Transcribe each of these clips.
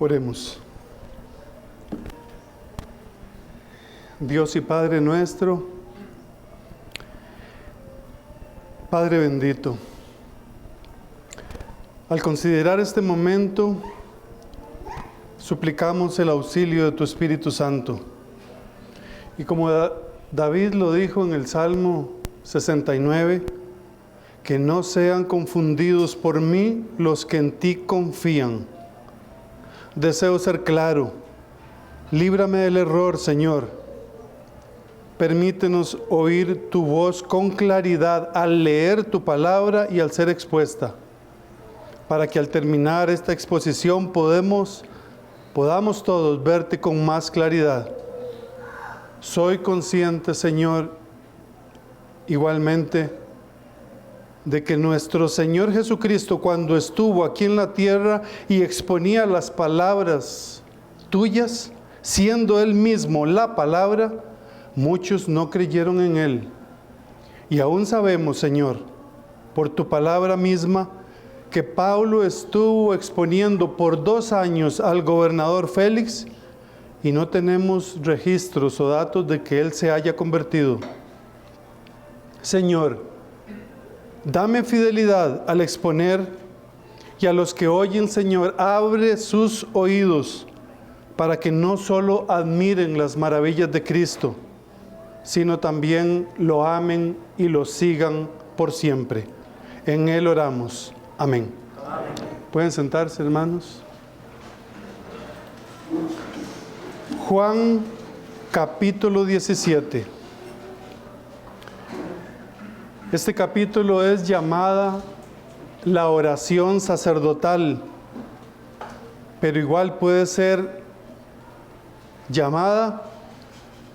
Oremos. Dios y Padre nuestro, Padre bendito, al considerar este momento, suplicamos el auxilio de tu Espíritu Santo. Y como David lo dijo en el Salmo 69, que no sean confundidos por mí los que en ti confían. Deseo ser claro. Líbrame del error, Señor. Permítenos oír tu voz con claridad al leer tu palabra y al ser expuesta, para que al terminar esta exposición podamos todos verte con más claridad. Soy consciente, Señor, igualmente, de que nuestro Señor Jesucristo, cuando estuvo aquí en la tierra y exponía las palabras tuyas, siendo Él mismo la palabra, muchos no creyeron en Él. Y aún sabemos, Señor, por tu palabra misma, que Pablo estuvo exponiendo por 2 años al gobernador Félix y no tenemos registros o datos de que él se haya convertido. Señor, dame fidelidad al exponer, y a los que oyen, Señor, abre sus oídos para que no solo admiren las maravillas de Cristo, sino también lo amen y lo sigan por siempre. En Él oramos. Amén. Amén. ¿Pueden sentarse, hermanos? Juan capítulo 17. Este capítulo es llamada la oración sacerdotal, pero igual puede ser llamada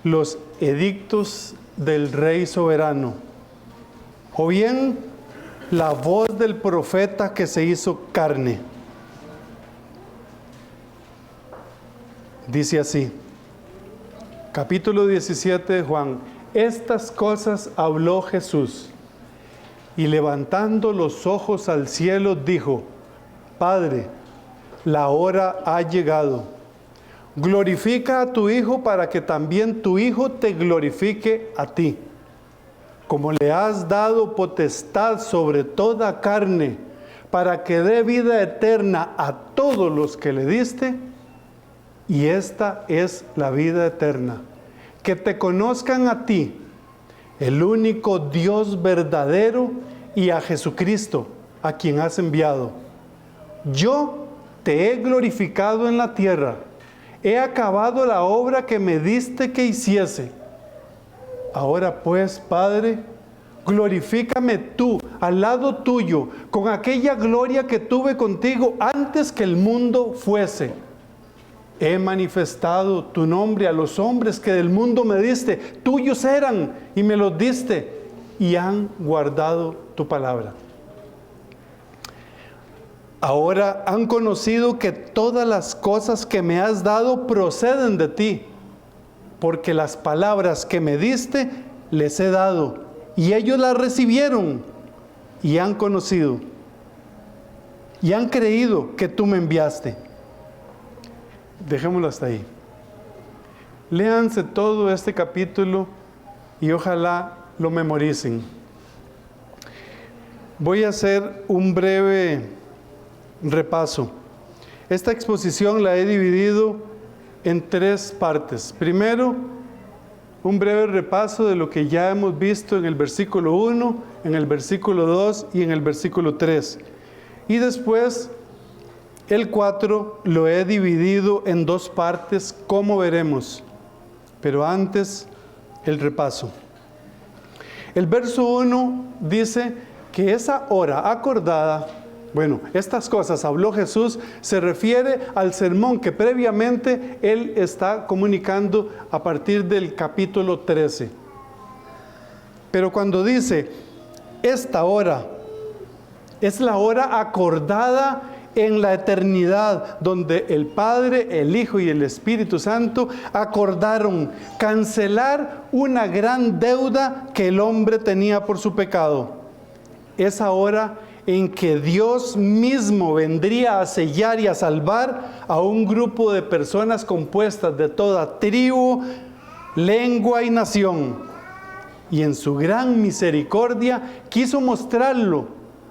los edictos del Rey soberano, o bien la voz del profeta que se hizo carne. Dice así, capítulo 17 de Juan: estas cosas habló Jesús, y levantando los ojos al cielo dijo: Padre, la hora ha llegado. Glorifica a tu Hijo para que también tu Hijo te glorifique a ti. Como le has dado potestad sobre toda carne, para que dé vida eterna a todos los que le diste, y esta es la vida eterna, que te conozcan a ti, el único Dios verdadero, y a Jesucristo, a quien has enviado. Yo te he glorificado en la tierra, he acabado la obra que me diste que hiciese. Ahora pues, Padre, glorifícame tú al lado tuyo, con aquella gloria que tuve contigo antes que el mundo fuese. He manifestado tu nombre a los hombres que del mundo me diste, tuyos eran y me los diste, y han guardado tu palabra. Ahora han conocido que todas las cosas que me has dado proceden de ti, porque las palabras que me diste les he dado, y ellos las recibieron, y han conocido, y han creído que tú me enviaste. Dejémoslo hasta ahí. Léanse todo este capítulo y ojalá lo memoricen. Voy a hacer un breve repaso. Esta exposición la he dividido en 3 partes. Primero, un breve repaso de lo que ya hemos visto en el versículo 1, en el versículo 2 y en el versículo 3. Y después, el 4 lo he dividido en 2 partes, como veremos. Pero antes, el repaso. El verso 1 dice que esa hora acordada, estas cosas habló Jesús, se refiere al sermón que previamente Él está comunicando a partir del capítulo 13. Pero cuando dice, esta hora, es la hora acordada en la eternidad, donde el Padre, el Hijo y el Espíritu Santo acordaron cancelar una gran deuda que el hombre tenía por su pecado. Esa hora en que Dios mismo vendría a sellar y a salvar a un grupo de personas compuestas de toda tribu, lengua y nación. Y en su gran misericordia quiso mostrarlo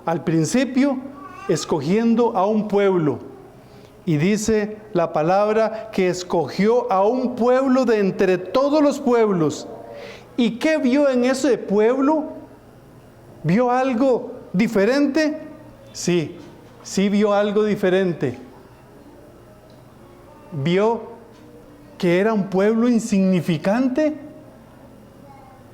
al principio, escogiendo a un pueblo. Y dice la palabra que escogió a un pueblo de entre todos los pueblos. ¿Y qué vio en ese pueblo? ¿Vio algo diferente? Sí vio algo diferente. ¿Vio que era un pueblo insignificante?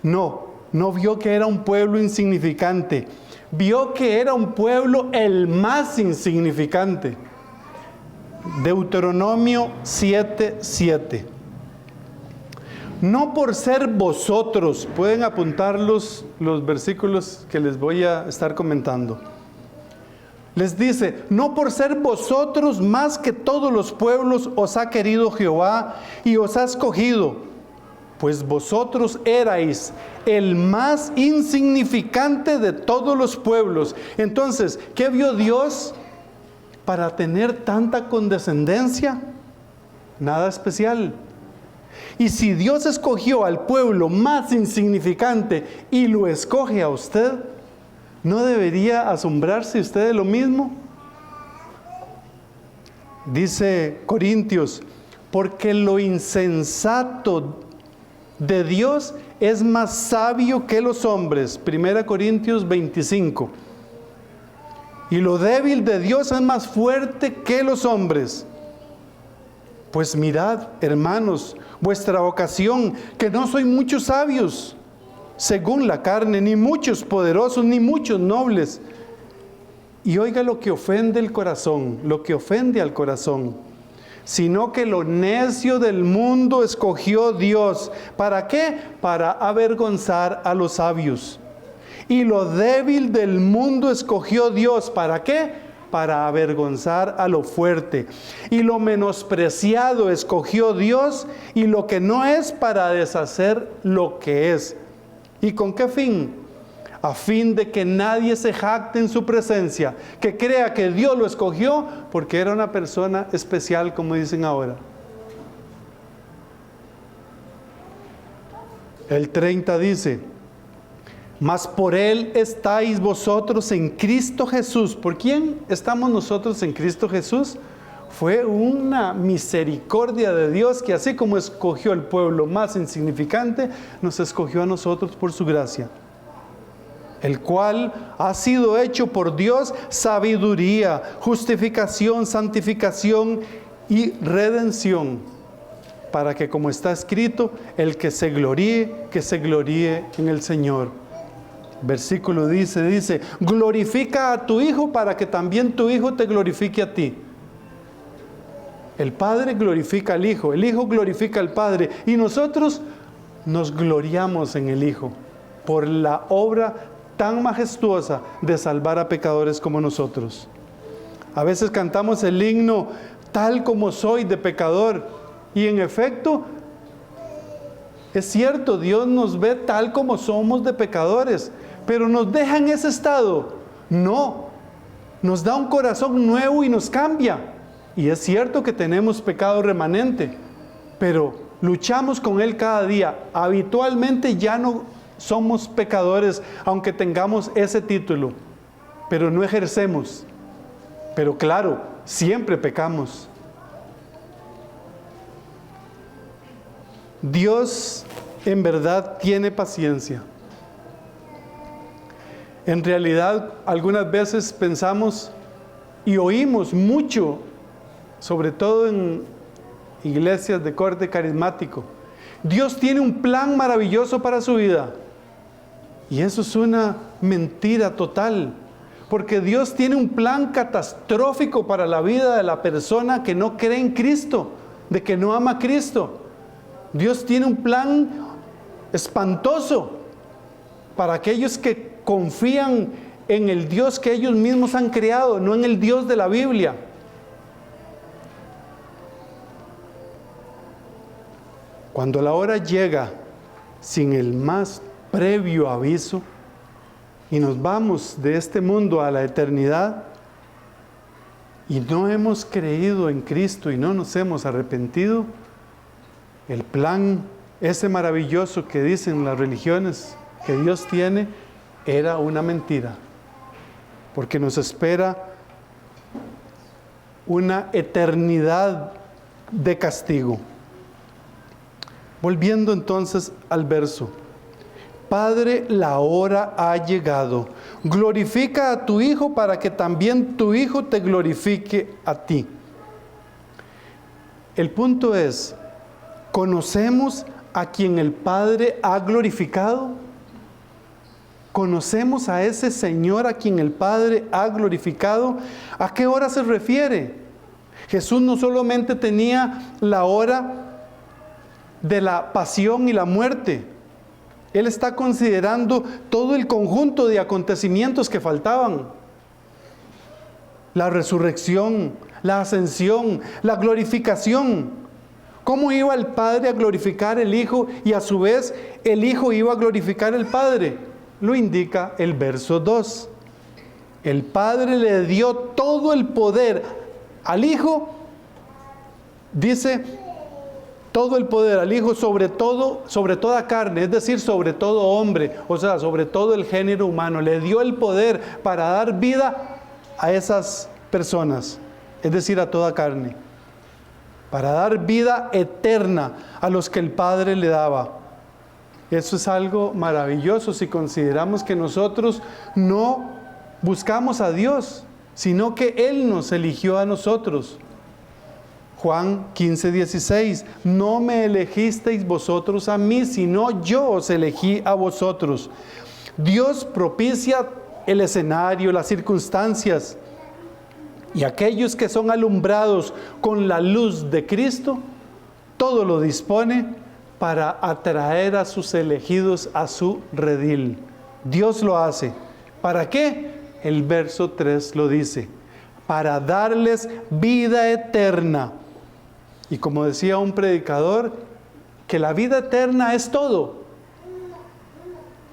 No vio que era un pueblo insignificante. Vio que era un pueblo el más insignificante. Deuteronomio 7:7. No por ser vosotros, pueden apuntar los versículos que les voy a estar comentando. Les dice, no por ser vosotros más que todos los pueblos os ha querido Jehová y os ha escogido, pues vosotros erais el más insignificante de todos los pueblos. Entonces, ¿qué vio Dios para tener tanta condescendencia? Nada especial. Y si Dios escogió al pueblo más insignificante y lo escoge a usted, ¿no debería asombrarse usted de lo mismo? Dice Corintios, porque lo insensato de Dios es más sabio que los hombres. 1 Corintios 25. Y lo débil de Dios es más fuerte que los hombres. Pues mirad, hermanos, vuestra vocación, que no soy muchos sabios, según la carne, ni muchos poderosos, ni muchos nobles. Y oiga lo que ofende el corazón, lo que ofende al corazón. Sino que lo necio del mundo escogió Dios. ¿Para qué? Para avergonzar a los sabios. Y lo débil del mundo escogió Dios. ¿Para qué? Para avergonzar a lo fuerte. Y lo menospreciado escogió Dios, y lo que no es, para deshacer lo que es. ¿Y con qué fin? A fin de que nadie se jacte en su presencia, que crea que Dios lo escogió porque era una persona especial, como dicen ahora. El 30 dice, mas por Él estáis vosotros en Cristo Jesús. ¿Por quién estamos nosotros en Cristo Jesús? Fue una misericordia de Dios que, así como escogió el pueblo más insignificante, nos escogió a nosotros por su gracia, el cual ha sido hecho por Dios sabiduría, justificación, santificación y redención, para que, como está escrito, el que se gloríe en el Señor. Versículo dice, glorifica a tu Hijo para que también tu Hijo te glorifique a ti. El Padre glorifica al Hijo, el Hijo glorifica al Padre, y nosotros nos gloriamos en el Hijo por la obra tan majestuosa de salvar a pecadores como nosotros. A veces cantamos el himno, tal como soy de pecador, y en efecto, es cierto, Dios nos ve tal como somos de pecadores, pero ¿nos deja en ese estado? No, nos da un corazón nuevo y nos cambia. Y es cierto que tenemos pecado remanente, pero luchamos con él cada día. Habitualmente ya no somos pecadores, aunque tengamos ese título, pero no ejercemos. Pero claro, siempre pecamos. Dios en verdad tiene paciencia. En realidad, algunas veces pensamos y oímos mucho, sobre todo en iglesias de corte carismático, Dios tiene un plan maravilloso para su vida. Y eso es una mentira total, porque Dios tiene un plan catastrófico para la vida de la persona que no cree en Cristo, de que no ama a Cristo. Dios tiene un plan espantoso para aquellos que confían en el Dios que ellos mismos han creado, no en el Dios de la Biblia. Cuando la hora llega sin el más previo aviso, y nos vamos de este mundo a la eternidad y no hemos creído en Cristo y no nos hemos arrepentido, el plan ese maravilloso que dicen las religiones que Dios tiene era una mentira, porque nos espera una eternidad de castigo. Volviendo entonces al verso: Padre, la hora ha llegado. Glorifica a tu Hijo para que también tu Hijo te glorifique a ti. El punto es, ¿conocemos a quien el Padre ha glorificado? ¿Conocemos a ese Señor a quien el Padre ha glorificado? ¿A qué hora se refiere? Jesús no solamente tenía la hora de la pasión y la muerte. Él está considerando todo el conjunto de acontecimientos que faltaban. La resurrección, la ascensión, la glorificación. ¿Cómo iba el Padre a glorificar el Hijo y a su vez el Hijo iba a glorificar al Padre? Lo indica el verso 2. El Padre le dio todo el poder al Hijo, dice, todo el poder al Hijo sobre toda carne, es decir, sobre todo hombre, o sea, sobre todo el género humano. Le dio el poder para dar vida a esas personas, es decir, a toda carne, para dar vida eterna a los que el Padre le daba. Eso es algo maravilloso si consideramos que nosotros no buscamos a Dios, sino que Él nos eligió a nosotros. Juan 15:16, no me elegisteis vosotros a mí, sino yo os elegí a vosotros. Dios propicia el escenario, las circunstancias, y aquellos que son alumbrados con la luz de Cristo, todo lo dispone para atraer a sus elegidos a su redil. Dios lo hace. ¿Para qué? El verso 3 lo dice, para darles vida eterna. Y como decía un predicador, que la vida eterna es todo.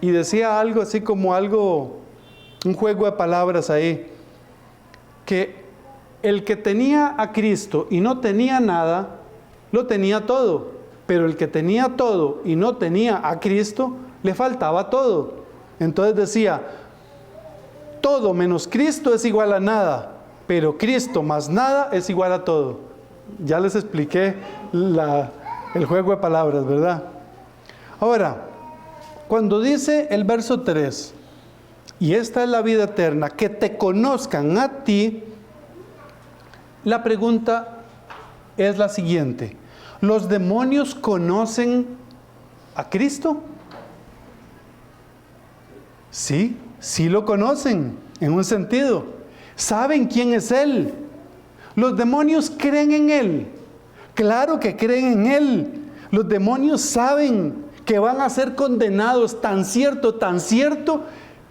Y decía algo así como un juego de palabras ahí, que el que tenía a Cristo y no tenía nada, lo tenía todo. Pero el que tenía todo y no tenía a Cristo, le faltaba todo. Entonces decía, todo menos Cristo es igual a nada, pero Cristo más nada es igual a todo. Ya les expliqué el juego de palabras, ¿verdad? Ahora, cuando dice el verso 3, y esta es la vida eterna, que te conozcan a ti, la pregunta es la siguiente: ¿los demonios conocen a Cristo? Sí, sí lo conocen, en un sentido. Saben quién es Él. Los demonios creen en Él. Claro que creen en Él. Los demonios saben que van a ser condenados, tan cierto,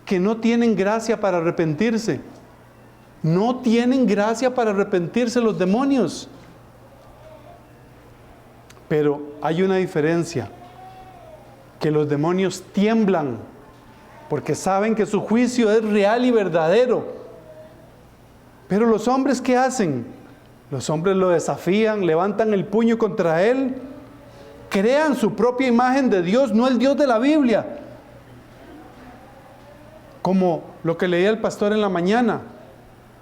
que no tienen gracia para arrepentirse. No tienen gracia para arrepentirse los demonios. Pero hay una diferencia, que los demonios tiemblan, porque saben que su juicio es real y verdadero. Pero los hombres, ¿qué hacen? Los hombres lo desafían, levantan el puño contra Él, crean su propia imagen de Dios, no el Dios de la Biblia. Como lo que leía el pastor en la mañana,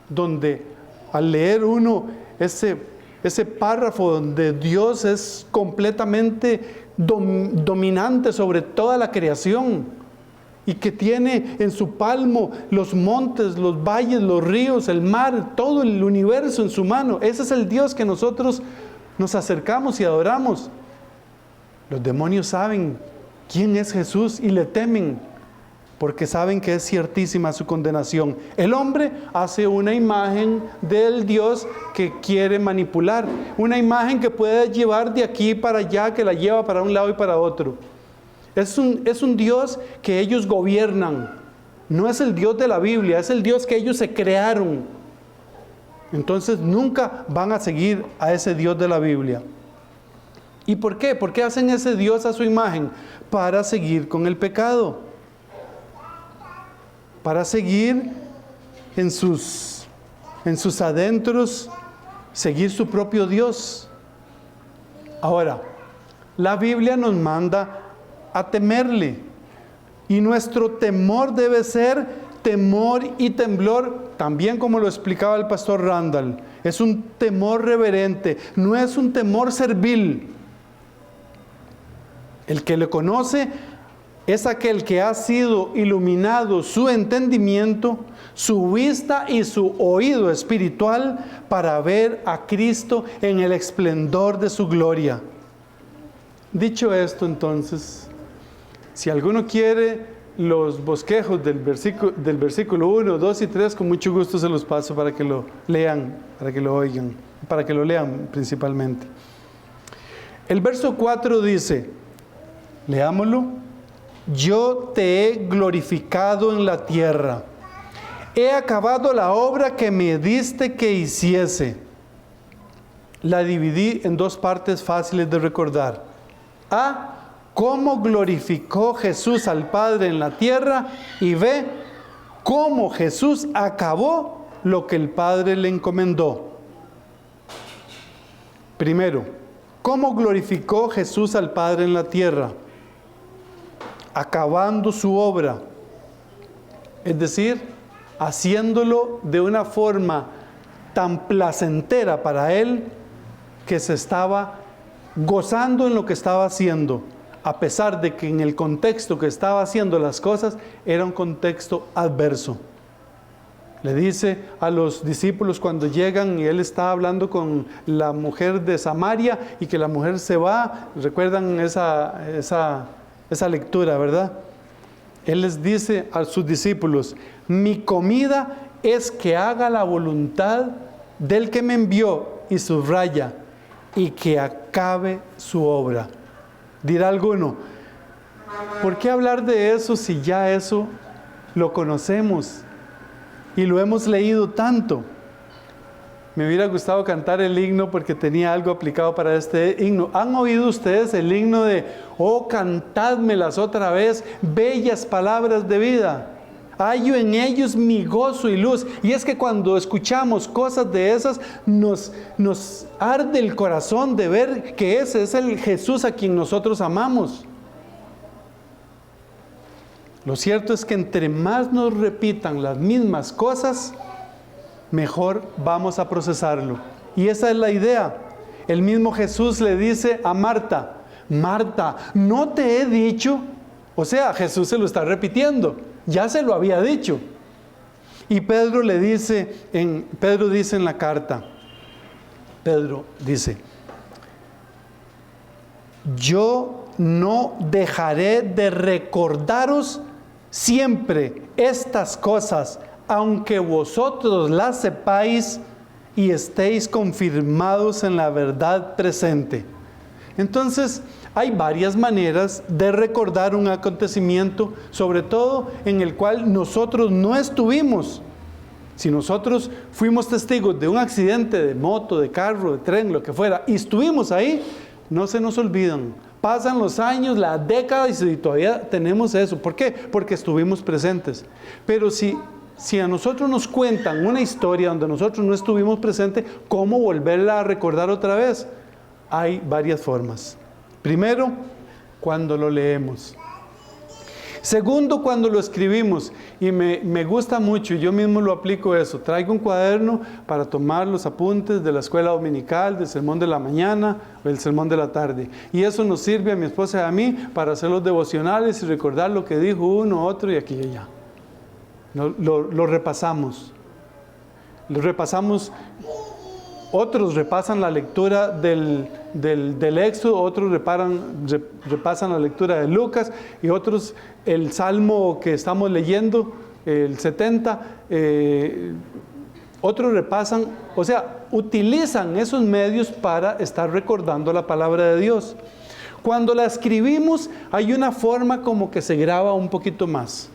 donde al leer uno ese párrafo donde Dios es completamente dominante sobre toda la creación y que tiene en su palmo los montes, los valles, los ríos, el mar, todo el universo en su mano. Ese es el Dios que nosotros nos acercamos y adoramos. Los demonios saben quién es Jesús y le temen, porque saben que es ciertísima su condenación. El hombre hace una imagen del Dios que quiere manipular, una imagen que puede llevar de aquí para allá, que la lleva para un lado y para otro. Es un Dios que ellos gobiernan, no es el Dios de la Biblia, es el Dios que ellos se crearon. Entonces nunca van a seguir a ese Dios de la Biblia. ¿Y por qué? ¿Por qué hacen ese Dios a su imagen? Para seguir con el pecado. para seguir en sus adentros, seguir su propio Dios. Ahora, la Biblia nos manda a temerle, y nuestro temor debe ser temor y temblor, también como lo explicaba el pastor Randall. Es un temor reverente, no es un temor servil. El que le conoce es aquel que ha sido iluminado su entendimiento, su vista y su oído espiritual para ver a Cristo en el esplendor de su gloria. Dicho esto, entonces, si alguno quiere los bosquejos del versículo 1, 2 y 3, con mucho gusto se los paso para que lo lean, para que lo oigan, para que lo lean principalmente. El verso 4 dice, leámoslo: yo te he glorificado en la tierra, he acabado la obra que me diste que hiciese. La dividí en dos partes fáciles de recordar. A, cómo glorificó Jesús al Padre en la tierra, y B, cómo Jesús acabó lo que el Padre le encomendó. Primero, ¿cómo glorificó Jesús al Padre en la tierra? Acabando su obra, es decir, haciéndolo de una forma tan placentera para Él que se estaba gozando en lo que estaba haciendo, a pesar de que en el contexto que estaba haciendo las cosas era un contexto adverso. Le dice a los discípulos cuando llegan y Él está hablando con la mujer de Samaria y que la mujer se va, recuerdan esa lectura, ¿verdad? Él les dice a sus discípulos: mi comida es que haga la voluntad del que me envió, y subraya, y que acabe su obra. Dirá alguno, ¿por qué hablar de eso si ya eso lo conocemos y lo hemos leído tanto? Me hubiera gustado cantar el himno porque tenía algo aplicado para este himno. ¿Han oído ustedes el himno de oh, cantádmelas otra vez, bellas palabras de vida? Hallo en ellos mi gozo y luz. Y es que cuando escuchamos cosas de esas, nos arde el corazón de ver que ese es el Jesús a quien nosotros amamos. Lo cierto es que entre más nos repitan las mismas cosas, mejor vamos a procesarlo. Y esa es la idea. El mismo Jesús le dice a Marta: Marta, ¿no te he dicho? O sea, Jesús se lo está repitiendo. Ya se lo había dicho. Y Pedro dice en la carta, Pedro dice: yo no dejaré de recordaros siempre estas cosas, aunque vosotros las sepáis y estéis confirmados en la verdad presente. Entonces, hay varias maneras de recordar un acontecimiento, sobre todo en el cual nosotros no estuvimos. Si nosotros fuimos testigos de un accidente de moto, de carro, de tren, lo que fuera, y estuvimos ahí, no se nos olvidan. Pasan los años, las décadas, y todavía tenemos eso. ¿Por qué? Porque estuvimos presentes. Pero si a nosotros nos cuentan una historia donde nosotros no estuvimos presentes, ¿cómo volverla a recordar otra vez? Hay varias formas. Primero, cuando lo leemos. Segundo, cuando lo escribimos. Y me gusta mucho, y yo mismo lo aplico eso. Traigo un cuaderno para tomar los apuntes de la escuela dominical, del sermón de la mañana o del sermón de la tarde. Y eso nos sirve a mi esposa y a mí para hacer los devocionales y recordar lo que dijo uno, otro y aquí y allá. Lo repasamos. Lo repasamos. Otros repasan la lectura del Éxodo, otros repasan la lectura de Lucas, y otros el Salmo que estamos leyendo, el 70, otros repasan, o sea, utilizan esos medios para estar recordando la palabra de Dios. Cuando la escribimos, hay una forma como que se graba un poquito más.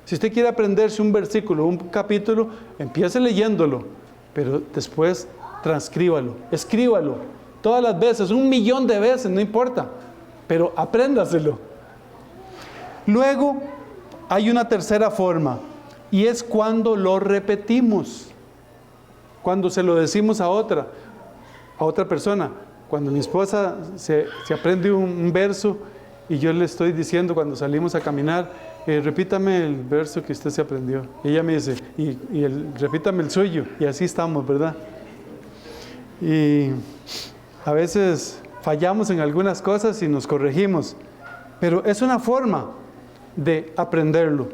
Si usted quiere aprenderse un versículo, un capítulo, empiece leyéndolo, pero después transcríbalo, escríbalo, todas las veces, 1,000,000 de veces, no importa, pero apréndaselo. Luego, hay una tercera forma. Y es cuando lo repetimos, cuando se lo decimos a otra persona. Cuando mi esposa se aprende un verso y yo le estoy diciendo cuando salimos a caminar, repítame el verso que usted se aprendió. Y ella me dice, repítame el suyo. Y así estamos, ¿verdad? Y a veces fallamos en algunas cosas y nos corregimos, pero es una forma de aprenderlo.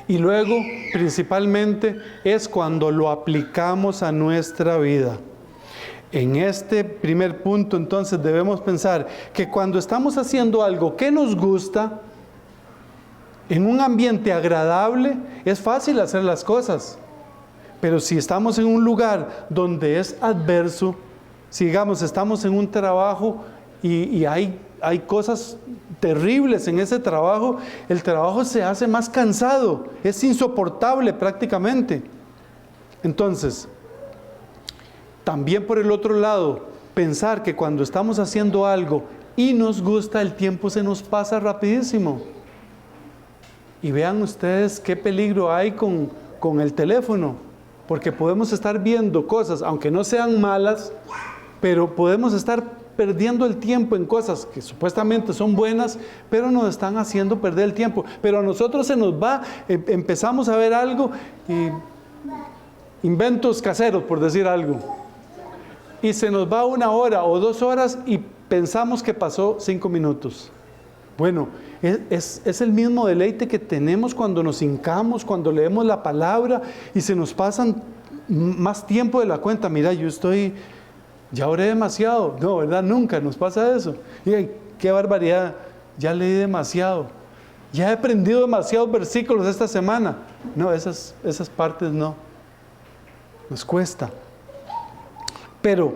Y luego, principalmente, es cuando lo aplicamos a nuestra vida. En este primer punto, entonces, debemos pensar que cuando estamos haciendo algo que nos gusta, en un ambiente agradable, es fácil hacer las cosas. Pero si estamos en un lugar donde es adverso, si digamos, estamos en un trabajo y hay cosas terribles en ese trabajo, el trabajo se hace más cansado, es insoportable prácticamente. Entonces, también por el otro lado, pensar que cuando estamos haciendo algo y nos gusta, el tiempo se nos pasa rapidísimo. Y vean ustedes qué peligro hay con el teléfono, porque podemos estar viendo cosas, aunque no sean malas, pero podemos estar perdiendo el tiempo en cosas que supuestamente son buenas, pero nos están haciendo perder el tiempo. Pero a nosotros se nos va, empezamos a ver algo, inventos caseros, por decir algo, y se nos va 1 hora o 2 horas y pensamos que pasó 5 minutos. Bueno, es el mismo deleite que tenemos cuando nos hincamos, cuando leemos la palabra y se nos pasan más tiempo de la cuenta. Mira, ya oré demasiado. No, ¿verdad? Nunca nos pasa eso. Y qué barbaridad, ya leí demasiado. Ya he aprendido demasiados versículos esta semana. No, esas partes no. Nos cuesta. Pero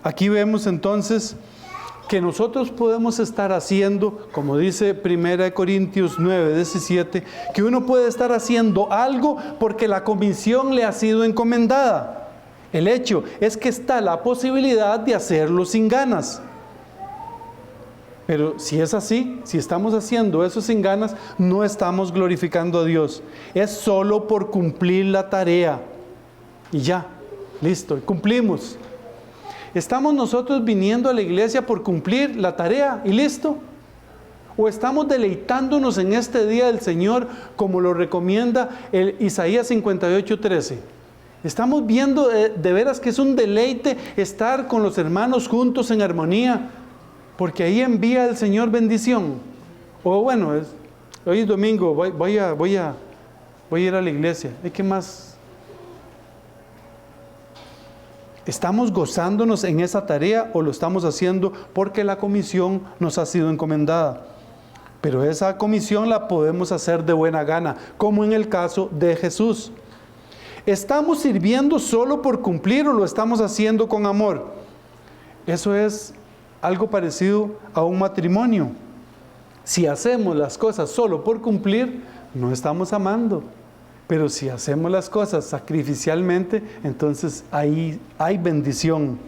aquí vemos entonces que nosotros podemos estar haciendo, como dice 1 Corintios 9, 17, que uno puede estar haciendo algo porque la comisión le ha sido encomendada. El hecho es que está la posibilidad de hacerlo sin ganas. Pero si es así, si estamos haciendo eso sin ganas, no estamos glorificando a Dios. Es solo por cumplir la tarea. Y ya, listo, cumplimos. ¿Estamos nosotros viniendo a la iglesia por cumplir la tarea y listo? ¿O estamos deleitándonos en este día del Señor como lo recomienda el Isaías 58:13? ¿Estamos viendo de veras que es un deleite estar con los hermanos juntos en armonía? Porque ahí envía el Señor bendición. O bueno, hoy es domingo, voy a ir a la iglesia. ¿Qué más? ¿Estamos gozándonos en esa tarea o lo estamos haciendo porque la comisión nos ha sido encomendada? Pero esa comisión la podemos hacer de buena gana, como en el caso de Jesús. ¿Estamos sirviendo solo por cumplir o lo estamos haciendo con amor? Eso es algo parecido a un matrimonio. Si hacemos las cosas solo por cumplir, no estamos amando. Pero si hacemos las cosas sacrificialmente, entonces ahí hay bendición.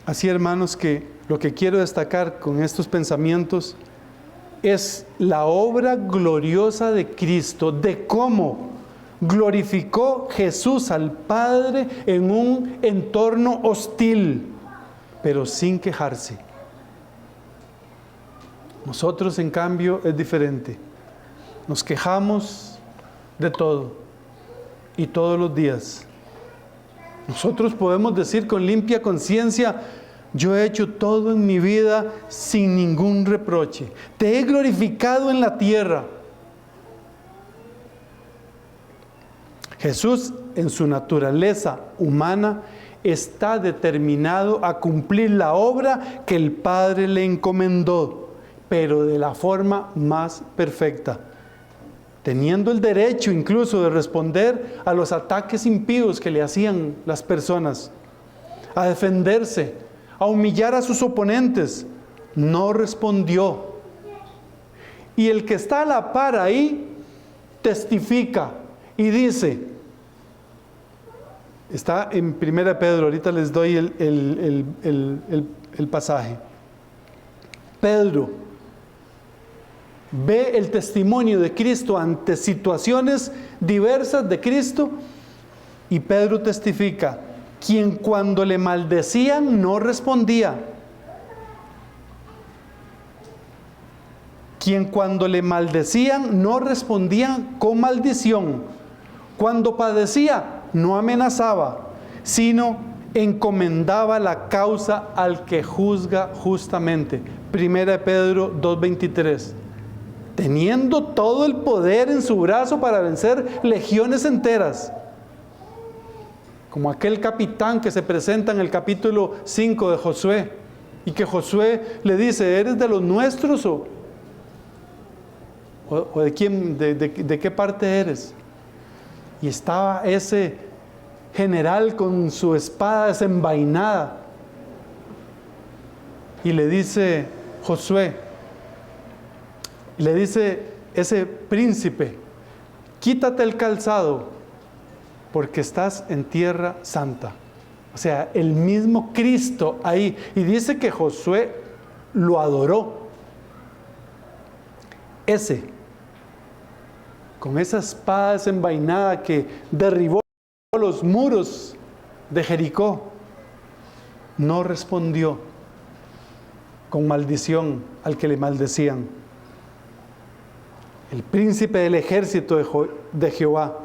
Así, hermanos, que lo que quiero destacar con estos pensamientos es la obra gloriosa de Cristo, de cómo glorificó Jesús al Padre en un entorno hostil, pero sin quejarse. Nosotros, en cambio, es diferente. Nos quejamos de todo y todos los días. Nosotros podemos decir con limpia conciencia: yo he hecho todo en mi vida sin ningún reproche. Te he glorificado en la tierra. Jesús, en su naturaleza humana, está determinado a cumplir la obra que el Padre le encomendó, pero de la forma más perfecta, teniendo el derecho incluso de responder a los ataques impíos que le hacían las personas, a defenderse, a humillar a sus oponentes. No respondió. Y el que está a la par ahí testifica y dice, está en 1 Pedro, ahorita les doy el pasaje. Pedro ve el testimonio de Cristo ante situaciones diversas de Cristo, y Pedro testifica, quien cuando le maldecían no respondía. Quien cuando le maldecían no respondía con maldición. Cuando padecía no amenazaba, sino encomendaba la causa al que juzga justamente. Primera de Pedro 2:23. Teniendo todo el poder en su brazo para vencer legiones enteras. Como aquel capitán que se presenta en el capítulo 5 de Josué, y que Josué le dice, ¿eres de los nuestros o de quién, de qué parte eres? Y estaba ese general con su espada desenvainada, y le dice Josué, le dice ese príncipe, quítate el calzado, porque estás en tierra santa. O sea, el mismo Cristo ahí. Y dice que Josué lo adoró. Con esa espada desenvainada que derribó los muros de Jericó, no respondió con maldición al que le maldecían. El príncipe del ejército de Jehová.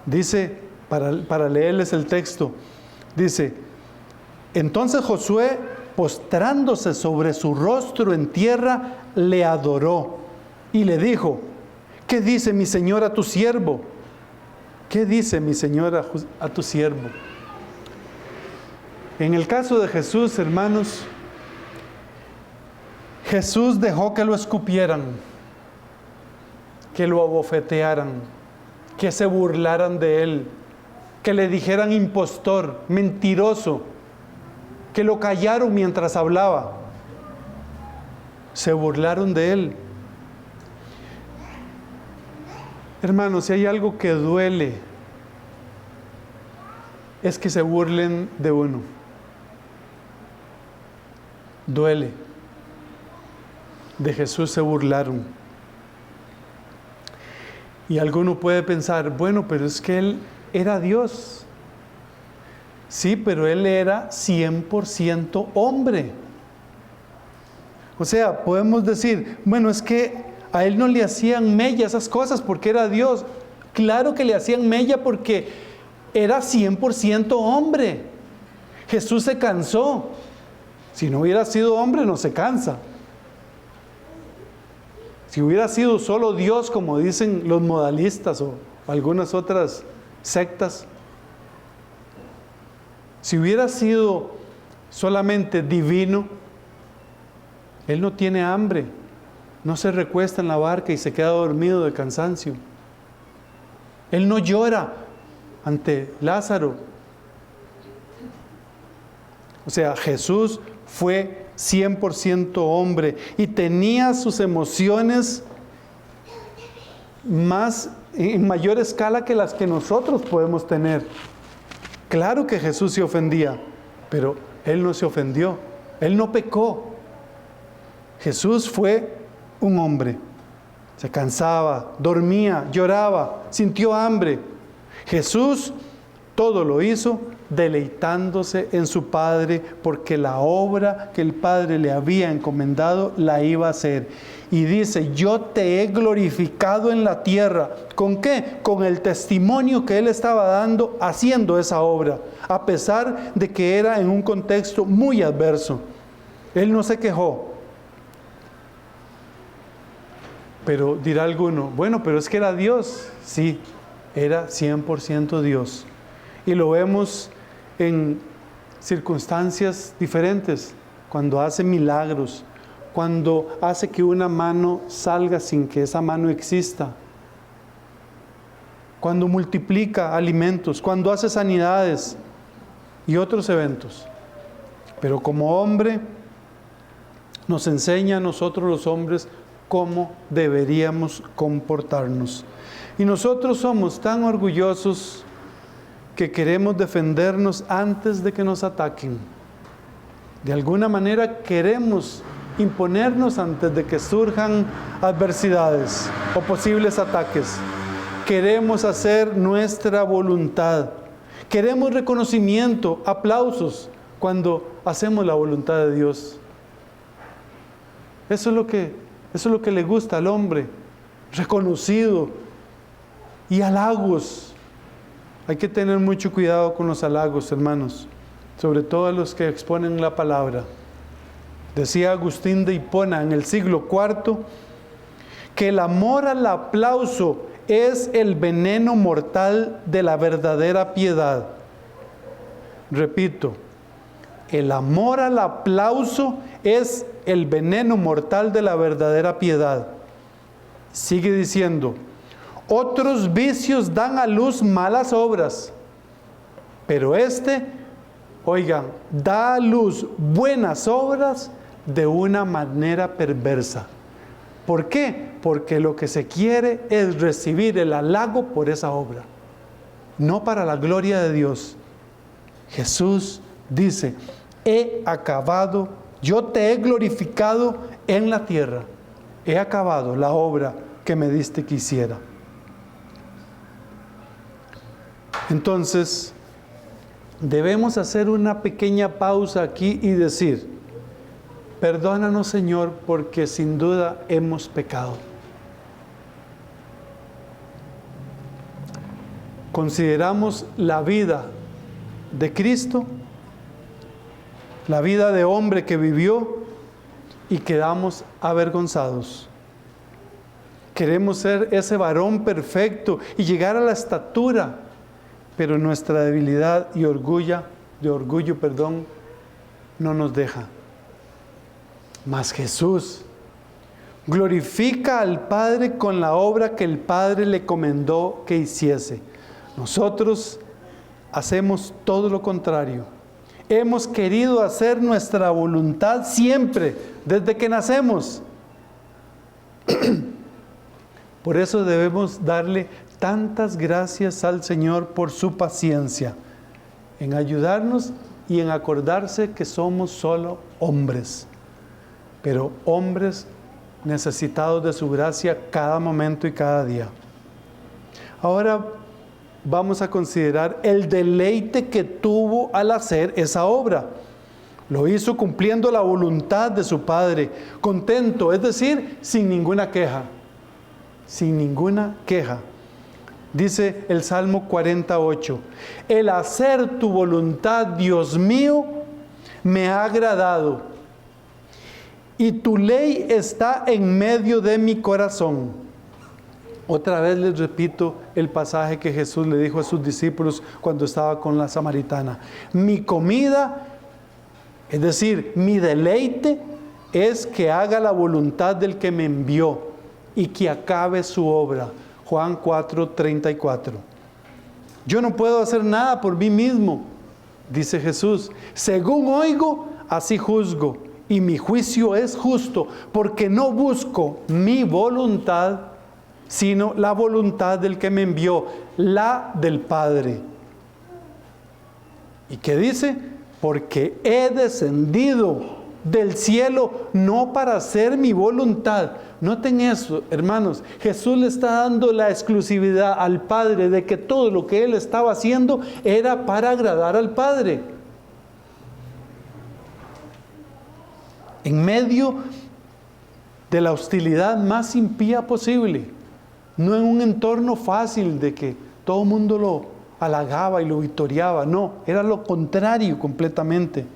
Dice, para leerles el texto, dice, entonces Josué, postrándose sobre su rostro en tierra, le adoró y le dijo, ¿qué dice mi señor a tu siervo? ¿Qué dice mi señor a tu siervo? En el caso de Jesús, hermanos, Jesús dejó que lo escupieran, que lo abofetearan, que se burlaran de él, que le dijeran impostor, mentiroso, que lo callaron mientras hablaba. Se burlaron de él. Hermanos, si hay algo que duele, es que se burlen de uno. Duele. De Jesús se burlaron. Y alguno puede pensar, bueno, pero es que Él era Dios. Sí, pero Él era 100% hombre. O sea, podemos decir, bueno, es que a Él no le hacían mella esas cosas porque era Dios. Claro que le hacían mella porque era 100% hombre. Jesús se cansó. Si no hubiera sido hombre, no se cansa. Si hubiera sido solo Dios, como dicen los modalistas o algunas otras sectas, si hubiera sido solamente divino, Él no tiene hambre, no se recuesta en la barca y se queda dormido de cansancio. Él no llora ante Lázaro. O sea, Jesús fue 100% hombre y tenía sus emociones en mayor escala que las que nosotros podemos tener. Claro que Jesús se ofendía, pero Él no se ofendió, Él no pecó. Jesús fue un hombre. Se cansaba, dormía, lloraba, sintió hambre. Jesús todo lo hizo deleitándose en su Padre, porque la obra que el Padre le había encomendado la iba a hacer. Y dice, yo te he glorificado en la tierra. ¿Con qué? Con el testimonio que Él estaba dando haciendo esa obra, a pesar de que era en un contexto muy adverso. Él no se quejó. Pero dirá alguno, bueno, pero es que era Dios. Sí, era 100% Dios. Y lo vemos en circunstancias diferentes, cuando hace milagros, cuando hace que una mano salga sin que esa mano exista, cuando multiplica alimentos, cuando hace sanidades y otros eventos. Pero como hombre, nos enseña a nosotros los hombres cómo deberíamos comportarnos. Y nosotros somos tan orgullosos que queremos defendernos antes de que nos ataquen. De alguna manera queremos imponernos antes de que surjan adversidades o posibles ataques. Queremos hacer nuestra voluntad. Queremos reconocimiento, aplausos cuando hacemos la voluntad de Dios. Eso es lo que le gusta al hombre, reconocido y halagos. Hay que tener mucho cuidado con los halagos, hermanos, sobre todo a los que exponen la palabra. Decía Agustín de Hipona en el siglo IV que el amor al aplauso es el veneno mortal de la verdadera piedad. Repito, el amor al aplauso es el veneno mortal de la verdadera piedad. Sigue diciendo, otros vicios dan a luz malas obras, pero oigan, da a luz buenas obras de una manera perversa. ¿Por qué? Porque lo que se quiere es recibir el halago por esa obra, no para la gloria de Dios. Jesús dice, he acabado, yo te he glorificado en la tierra, he acabado la obra que me diste que hiciera. Entonces, debemos hacer una pequeña pausa aquí y decir, perdónanos, Señor, porque sin duda hemos pecado. Consideramos la vida de Cristo, la vida de hombre que vivió, y quedamos avergonzados. Queremos ser ese varón perfecto y llegar a la estatura, pero nuestra debilidad y orgullo, no nos deja. Mas Jesús glorifica al Padre con la obra que el Padre le encomendó que hiciese. Nosotros hacemos todo lo contrario. Hemos querido hacer nuestra voluntad siempre, desde que nacemos. Por eso debemos darle tantas gracias al Señor por su paciencia, en ayudarnos y en acordarse que somos solo hombres, pero hombres necesitados de su gracia cada momento y cada día. Ahora vamos a considerar el deleite que tuvo al hacer esa obra. Lo hizo cumpliendo la voluntad de su Padre, contento, es decir, sin ninguna queja. Sin ninguna queja. Dice el Salmo 48, el hacer tu voluntad, Dios mío, me ha agradado, y tu ley está en medio de mi corazón. Otra vez les repito el pasaje que Jesús le dijo a sus discípulos cuando estaba con la samaritana. Mi comida, es decir, mi deleite, es que haga la voluntad del que me envió y que acabe su obra. Juan 4:34. Yo no puedo hacer nada por mí mismo, dice Jesús. Según oigo, así juzgo, y mi juicio es justo, porque no busco mi voluntad, sino la voluntad del que me envió, la del Padre. ¿Y qué dice? Porque he descendido del cielo no para hacer mi voluntad. Noten eso, hermanos. Jesús le está dando la exclusividad al Padre de que todo lo que Él estaba haciendo era para agradar al Padre. En medio de la hostilidad más impía posible, no en un entorno fácil de que todo el mundo lo halagaba y lo victoriaba, no, era lo contrario completamente.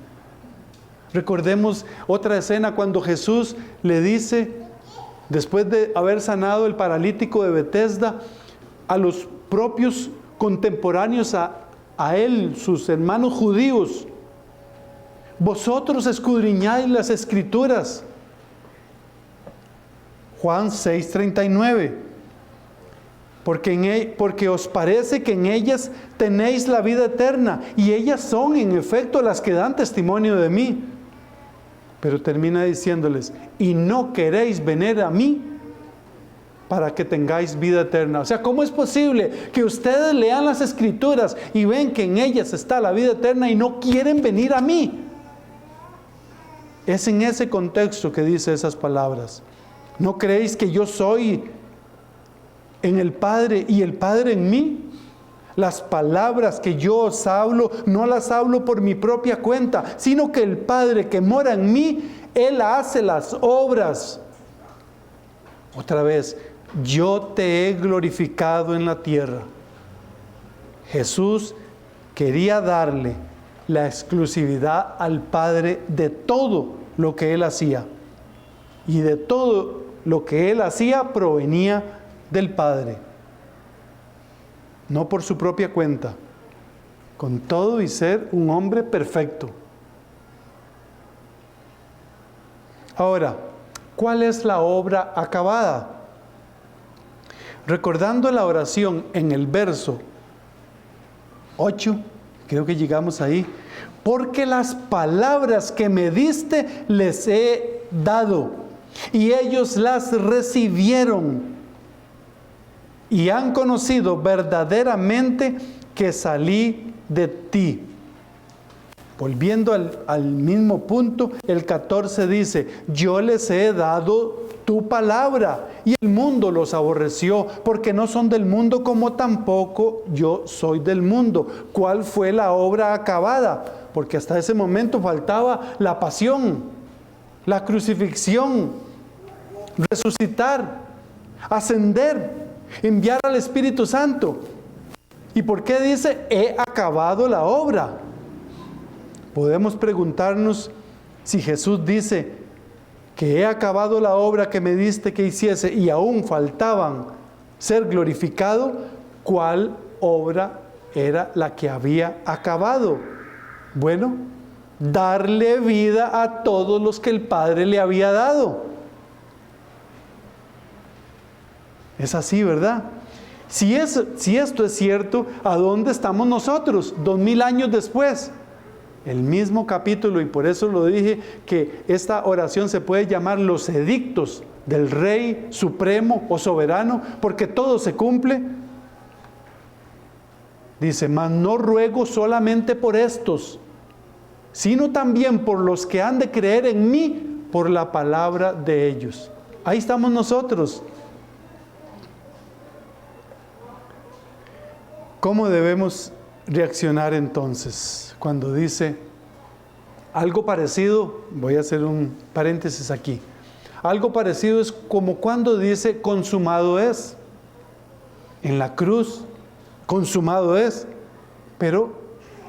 Recordemos otra escena cuando Jesús le dice, después de haber sanado el paralítico de Betesda, a los propios contemporáneos a él, sus hermanos judíos, vosotros escudriñáis las Escrituras. Juan 6:39. Porque os parece que en ellas tenéis la vida eterna, y ellas son en efecto las que dan testimonio de mí. Pero termina diciéndoles, y no queréis venir a mí para que tengáis vida eterna. O sea, ¿cómo es posible que ustedes lean las Escrituras y ven que en ellas está la vida eterna y no quieren venir a mí? Es en ese contexto que dice esas palabras. ¿No creéis que yo soy en el Padre y el Padre en mí? Las palabras que yo os hablo, no las hablo por mi propia cuenta, sino que el Padre que mora en mí, Él hace las obras. Otra vez, yo te he glorificado en la tierra. Jesús quería darle la exclusividad al Padre de todo lo que Él hacía. Y de todo lo que Él hacía provenía del Padre. No por su propia cuenta, con todo y ser un hombre perfecto. Ahora, ¿cuál es la obra acabada? Recordando la oración en el verso 8, creo que llegamos ahí, porque las palabras que me diste les he dado, y ellos las recibieron, y han conocido verdaderamente que salí de ti. Volviendo al mismo punto, el 14 dice, yo les he dado tu palabra, y el mundo los aborreció, porque no son del mundo, como tampoco yo soy del mundo. ¿Cuál fue la obra acabada? Porque hasta ese momento faltaba la pasión, la crucifixión, resucitar, ascender, enviar al Espíritu Santo. ¿Y por qué dice, he acabado la obra? Podemos preguntarnos, si Jesús dice que he acabado la obra que me diste que hiciese y aún faltaban ser glorificado, ¿cuál obra era la que había acabado? Bueno, darle vida a todos los que el Padre le había dado. Es así, ¿verdad? Si esto es cierto, ¿a dónde estamos nosotros 2000 años después? El mismo capítulo, y por eso lo dije, que esta oración se puede llamar los edictos del Rey Supremo o Soberano, porque todo se cumple. Dice, mas no ruego solamente por estos, sino también por los que han de creer en mí por la palabra de ellos. Ahí estamos nosotros. ¿Cómo debemos reaccionar entonces cuando dice algo parecido? Voy a hacer un paréntesis aquí. Algo parecido es como cuando dice consumado es. En la cruz, consumado es. Pero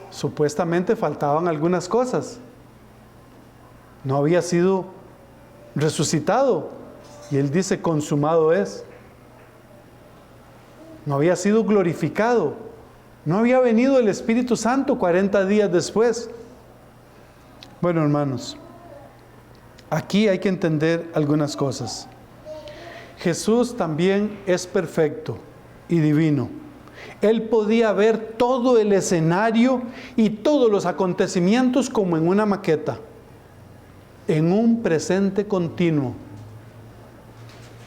supuestamente faltaban algunas cosas. No había sido resucitado. Y él dice consumado es. No había sido glorificado. No había venido el Espíritu Santo 40 días después. Bueno, hermanos, aquí hay que entender algunas cosas. Jesús también es perfecto y divino. Él podía ver todo el escenario y todos los acontecimientos como en una maqueta, en un presente continuo.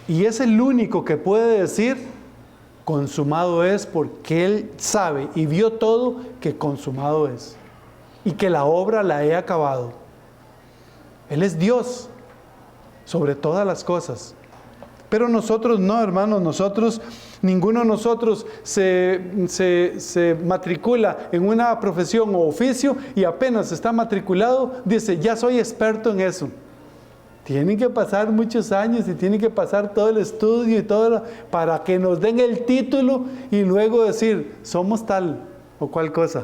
Y es el único que puede decir consumado es, porque Él sabe y vio todo que consumado es y que la obra la he acabado. Él es Dios sobre todas las cosas. Pero nosotros no, hermanos, ninguno de nosotros se matricula en una profesión o oficio y apenas está matriculado, dice, ya soy experto en eso. Tienen que pasar muchos años y tienen que pasar todo el estudio y todo para que nos den el título y luego decir, somos tal o cual cosa.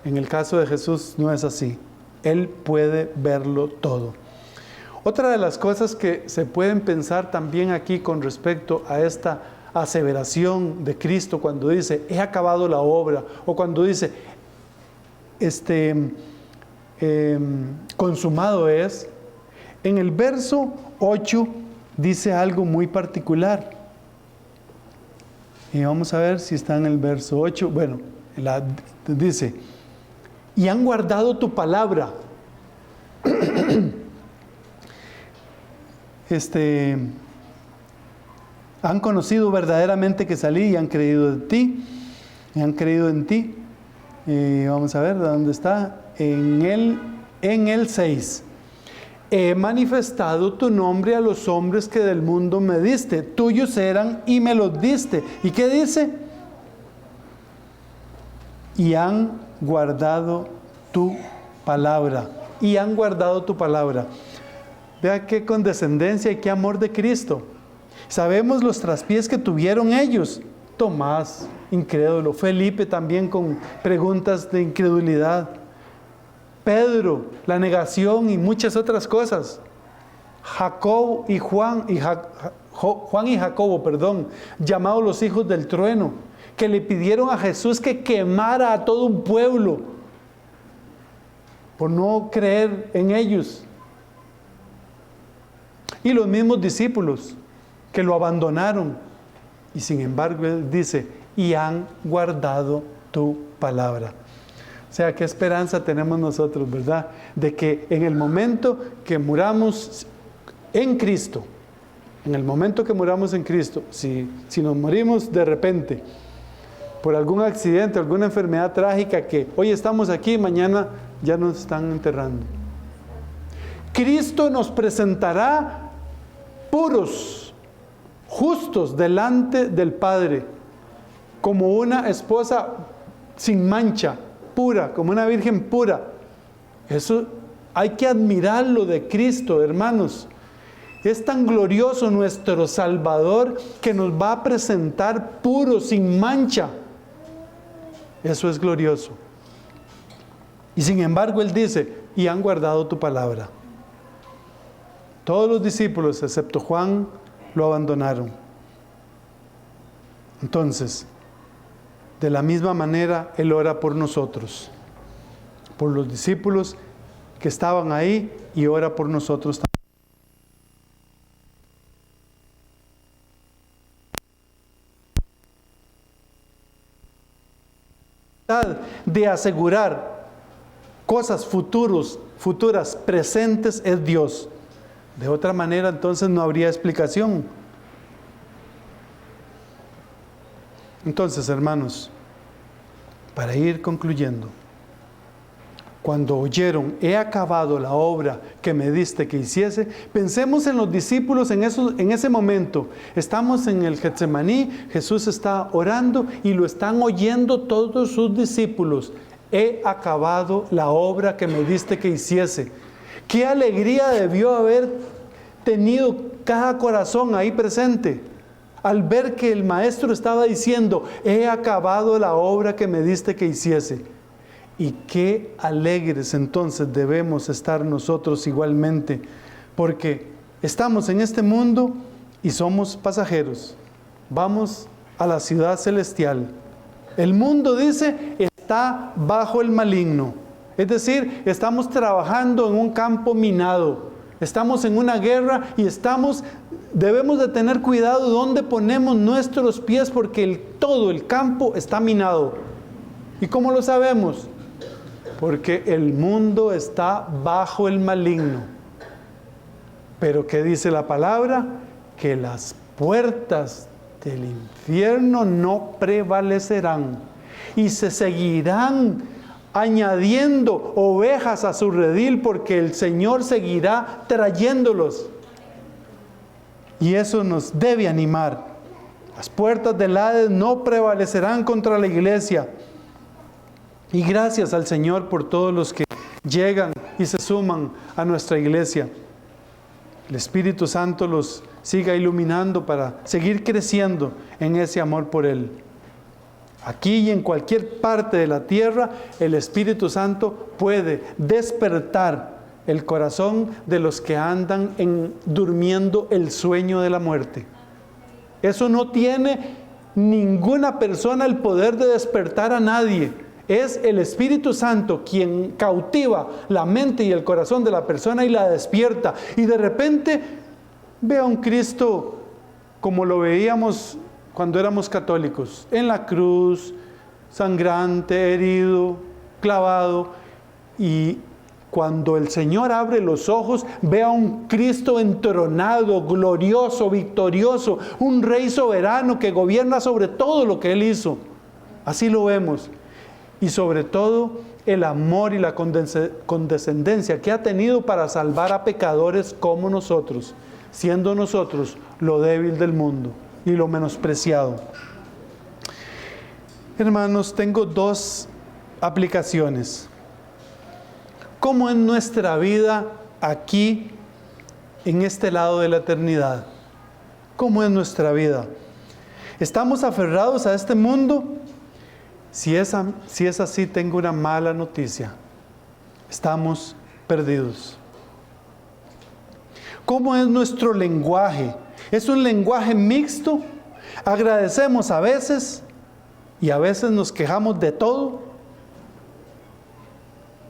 En el caso de Jesús no es así. Él puede verlo todo. Otra de las cosas que se pueden pensar también aquí con respecto a esta aseveración de Cristo cuando dice, he acabado la obra, o cuando dice, consumado es. En el verso 8 dice algo muy particular. Y vamos a ver si está en el verso 8. Bueno, dice, y han guardado tu palabra. Han conocido verdaderamente que salí y han creído en ti. Y han creído en ti. Vamos a ver, ¿dónde está? En el 6. he manifestado tu nombre a los hombres que del mundo me diste. Tuyos eran y me los diste. ¿Y qué dice? Y han guardado tu palabra. Y han guardado tu palabra. Vea qué condescendencia y qué amor de Cristo. Sabemos los traspiés que tuvieron ellos. Tomás, incrédulo. Felipe también con preguntas de incredulidad. Pedro, la negación y muchas otras cosas. Jacob y Juan y Jacobo, llamados los hijos del trueno, que le pidieron a Jesús que quemara a todo un pueblo por no creer en ellos. Y los mismos discípulos que lo abandonaron. Y sin embargo él dice, y han guardado tu palabra. O sea, qué esperanza tenemos nosotros, ¿verdad? De que en el momento que muramos en Cristo, si nos morimos de repente, por algún accidente, alguna enfermedad trágica, que hoy estamos aquí, mañana ya nos están enterrando. Cristo nos presentará puros, justos delante del Padre, como una esposa sin mancha, pura, como una virgen pura. Eso hay que admirarlo de Cristo, hermanos. Es tan glorioso nuestro Salvador que nos va a presentar puros, sin mancha. Eso es glorioso. Y sin embargo Él dice, y han guardado tu palabra. Todos los discípulos, excepto Juan, lo abandonaron. Entonces, de la misma manera, Él ora por nosotros, por los discípulos que estaban ahí, y ora por nosotros también. De asegurar cosas futuras, presentes, es Dios. De otra manera, entonces no habría explicación. Entonces, hermanos, para ir concluyendo, cuando oyeron, he acabado la obra que me diste que hiciese, pensemos en los discípulos en ese momento. Estamos en el Getsemaní, Jesús está orando y lo están oyendo todos sus discípulos. He acabado la obra que me diste que hiciese. Qué alegría debió haber tenido cada corazón ahí presente al ver que el maestro estaba diciendo, he acabado la obra que me diste que hiciese. Y qué alegres entonces debemos estar nosotros igualmente, porque estamos en este mundo y somos pasajeros. Vamos a la ciudad celestial. El mundo, dice, está bajo el maligno. Es decir, estamos trabajando en un campo minado. Estamos en una guerra y debemos de tener cuidado dónde ponemos nuestros pies, porque todo el campo está minado. ¿Y cómo lo sabemos? Porque el mundo está bajo el maligno. Pero ¿qué dice la palabra? Que las puertas del infierno no prevalecerán y se seguirán añadiendo ovejas a su redil, porque el Señor seguirá trayéndolos. Y eso nos debe animar. Las puertas del Hades no prevalecerán contra la iglesia. Y gracias al Señor por todos los que llegan y se suman a nuestra iglesia. El Espíritu Santo los siga iluminando para seguir creciendo en ese amor por Él. Aquí y en cualquier parte de la tierra, el Espíritu Santo puede despertar el corazón de los que andan durmiendo el sueño de la muerte. Eso no tiene ninguna persona el poder de despertar a nadie. Es el Espíritu Santo quien cautiva la mente y el corazón de la persona y la despierta. Y de repente ve a un Cristo como lo veíamos cuando éramos católicos, en la cruz, sangrante, herido, clavado. Y cuando el Señor abre los ojos, ve a un Cristo entronado, glorioso, victorioso, un Rey soberano que gobierna sobre todo lo que Él hizo. Así lo vemos. Y sobre todo, el amor y la condescendencia que ha tenido para salvar a pecadores como nosotros, siendo nosotros lo débil del mundo y lo menospreciado. Hermanos, tengo dos aplicaciones. ¿Cómo es nuestra vida aquí, en este lado de la eternidad? ¿Cómo es nuestra vida? ¿Estamos aferrados a este mundo? Si es así, tengo una mala noticia. Estamos perdidos. ¿Cómo es nuestro lenguaje? ¿Es un lenguaje mixto? ¿Agradecemos a veces y a veces nos quejamos de todo?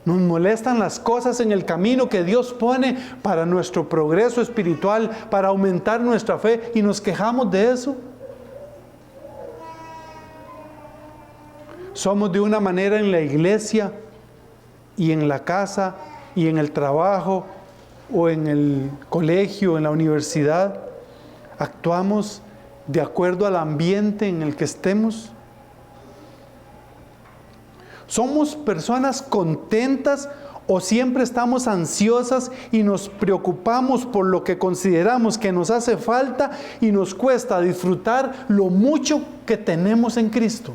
¿Nos molestan las cosas en el camino que Dios pone para nuestro progreso espiritual, para aumentar nuestra fe, y nos quejamos de eso? Somos de una manera en la iglesia y en la casa y en el trabajo o en el colegio, en la universidad. Actuamos de acuerdo al ambiente en el que estemos. ¿Somos personas contentas o siempre estamos ansiosas y nos preocupamos por lo que consideramos que nos hace falta y nos cuesta disfrutar lo mucho que tenemos en Cristo?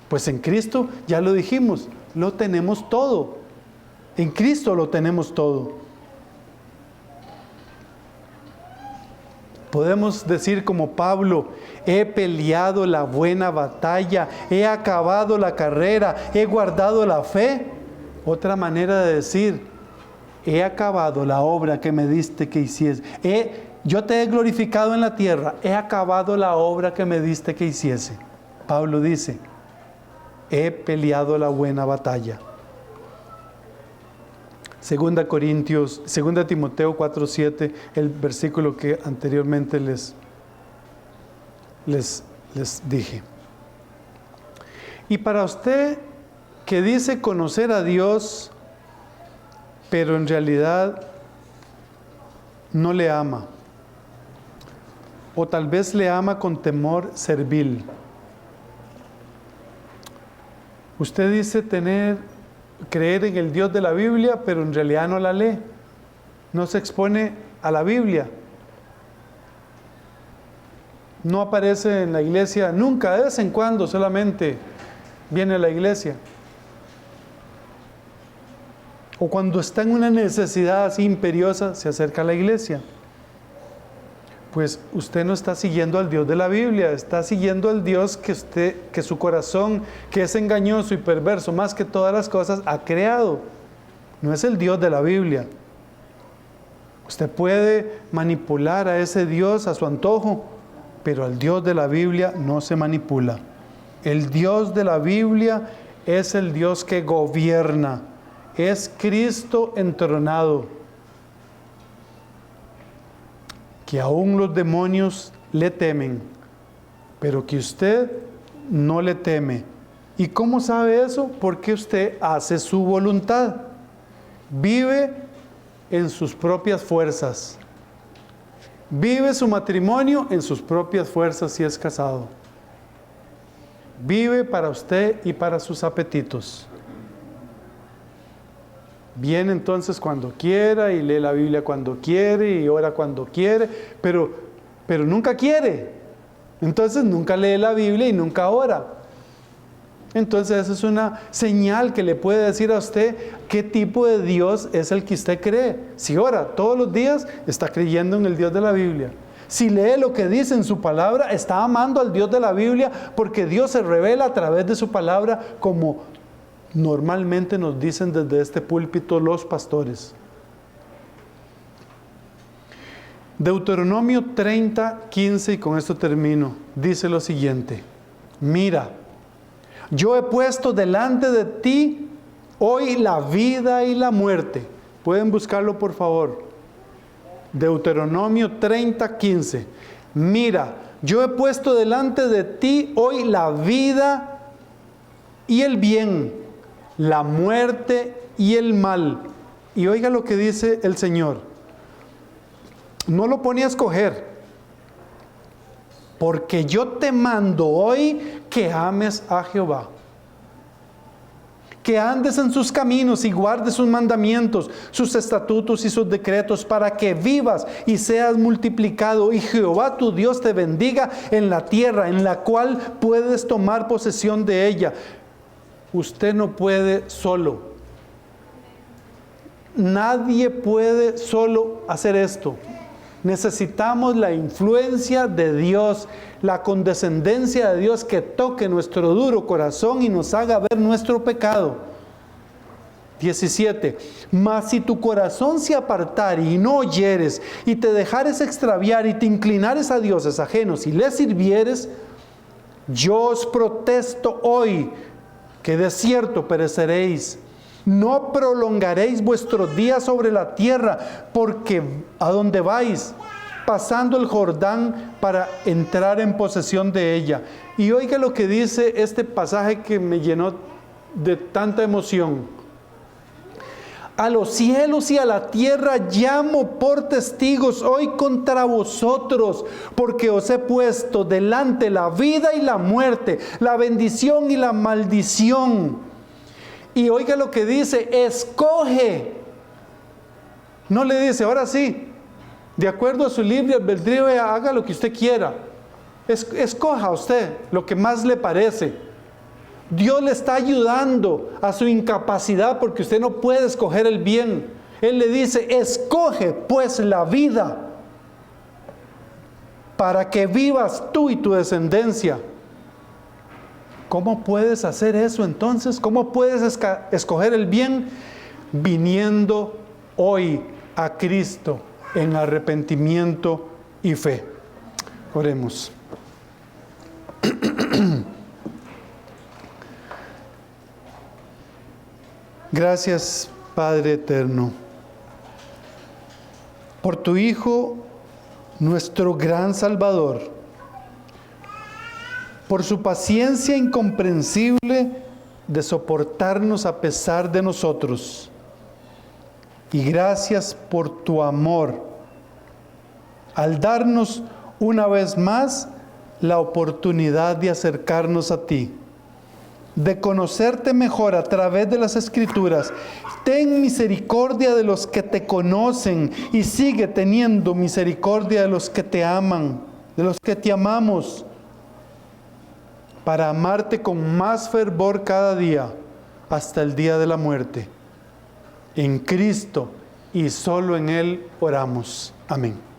Pues en Cristo, ya lo dijimos, lo tenemos todo. En Cristo lo tenemos todo. Podemos decir como Pablo: he peleado la buena batalla, he acabado la carrera, he guardado la fe. Otra manera de decir: he acabado la obra que me diste que hiciese. Yo te he glorificado en la tierra, he acabado la obra que me diste que hiciese. Pablo dice: he peleado la buena batalla. 2 Timoteo 4:7, el versículo que anteriormente les dije. Y para usted que dice conocer a Dios, pero en realidad no le ama, o tal vez le ama con temor servil. Usted dice creer en el Dios de la Biblia, pero en realidad no la lee. No se expone a la Biblia. No aparece en la iglesia nunca, de vez en cuando solamente viene a la iglesia. O cuando está en una necesidad así imperiosa, se acerca a la iglesia. Pues usted no está siguiendo al Dios de la Biblia, está siguiendo al Dios que su corazón, que es engañoso y perverso más que todas las cosas, ha creado. No es el Dios de la Biblia. Usted puede manipular a ese Dios a su antojo, pero al Dios de la Biblia no se manipula. El Dios de la Biblia es el Dios que gobierna, es Cristo entronado. Que aún los demonios le temen, pero que usted no le teme. ¿Y cómo sabe eso? Porque usted hace su voluntad. Vive en sus propias fuerzas. Vive su matrimonio en sus propias fuerzas si es casado. Vive para usted y para sus apetitos. Viene entonces cuando quiera y lee la Biblia cuando quiere y ora cuando quiere, pero nunca quiere. Entonces nunca lee la Biblia y nunca ora. Entonces esa es una señal que le puede decir a usted qué tipo de Dios es el que usted cree. Si ora todos los días, está creyendo en el Dios de la Biblia. Si lee lo que dice en su palabra, está amando al Dios de la Biblia, porque Dios se revela a través de su palabra, como normalmente nos dicen desde este púlpito los pastores. Deuteronomio 30:15, y con esto termino, dice lo siguiente: mira, yo he puesto delante de ti hoy la vida y la muerte. Pueden buscarlo, por favor. Deuteronomio 30:15. Mira, yo he puesto delante de ti hoy la vida y el bien, la muerte y el mal. Y oiga lo que dice el Señor. No lo pone a escoger. Porque yo te mando hoy que ames a Jehová. que andes en sus caminos y guardes sus mandamientos, sus estatutos y sus decretos, para que vivas y seas multiplicado, y Jehová tu Dios te bendiga en la tierra en la cual puedes tomar posesión de ella. Usted no puede solo. Nadie puede solo hacer esto. Necesitamos la influencia de Dios, la condescendencia de Dios que toque nuestro duro corazón y nos haga ver nuestro pecado. 17. Mas si tu corazón se apartare y no oyeres, y te dejares extraviar y te inclinares a dioses ajenos y les sirvieres, yo os protesto hoy que de cierto pereceréis. No prolongaréis vuestros días sobre la tierra, porque a donde vais, pasando el Jordán para entrar en posesión de ella. Y oiga lo que dice este pasaje que me llenó de tanta emoción. A los cielos y a la tierra llamo por testigos hoy contra vosotros, porque os he puesto delante la vida y la muerte, la bendición y la maldición. Y oiga lo que dice, escoge. No le dice, ahora sí, de acuerdo a su libre albedrío, haga lo que usted quiera. Escoja usted lo que más le parece. Dios le está ayudando a su incapacidad porque usted no puede escoger el bien. Él le dice, escoge pues la vida para que vivas tú y tu descendencia. ¿Cómo puedes hacer eso entonces? ¿Cómo puedes escoger el bien? Viniendo hoy a Cristo en arrepentimiento y fe. Oremos. Gracias, Padre eterno, por tu Hijo, nuestro gran Salvador, por su paciencia incomprensible de soportarnos a pesar de nosotros. Y gracias por tu amor, al darnos una vez más la oportunidad de acercarnos a ti, de conocerte mejor a través de las Escrituras. Ten misericordia de los que te conocen y sigue teniendo misericordia de los que te aman, de los que te amamos, para amarte con más fervor cada día, hasta el día de la muerte. En Cristo y solo en Él oramos. Amén.